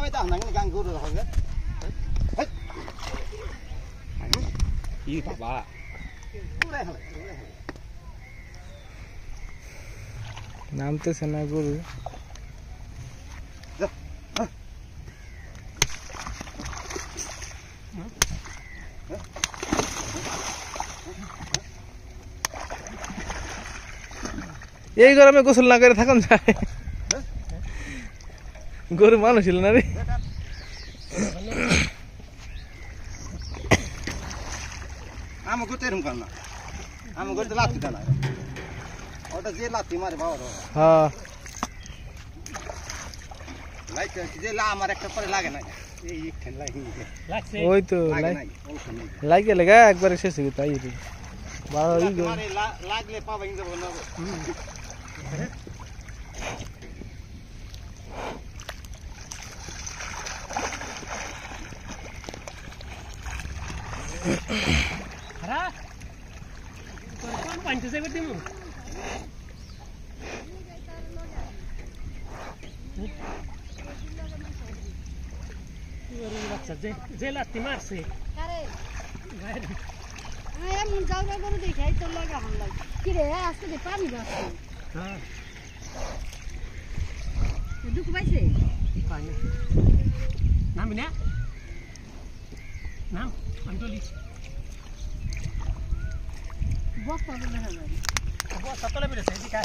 ไม่ต้องนั่งกลางกูดูเขาเนี่ยยี่ปะบ้าনামতেছে না গরু এই গরমে গোসল না করে থাকুন যায় গরু মানুষ ছিল না রে আমাকে তো এরকম কর না আমাকে তো লাত্তি দেয় না ওটা যে লাত্তি মারে বাবা হ্যাঁ লাইক যে লা আমার একটা পরে লাগে না এই একখান লাগছে ওই তো লাগে লাগা একবার শেষ হয়ে তাই রে বাবা এই মারে লাগলে পাবা ইনজা বলনা হরা তোর কোন পাইতে যাবে দিমু বাচ্চা যে লাত্তি মারছে আরে এমন যাওয়া করে দেখাই তোর লাগা হাম লাগে কি রে আজকে যে পানি যাচ্ছে হ্যাঁ দুঃখ পাইছে পানি নাম না নাম আন্টলি বস্তা বলে হবে বস্তা তলে বেড়েছে এদিকে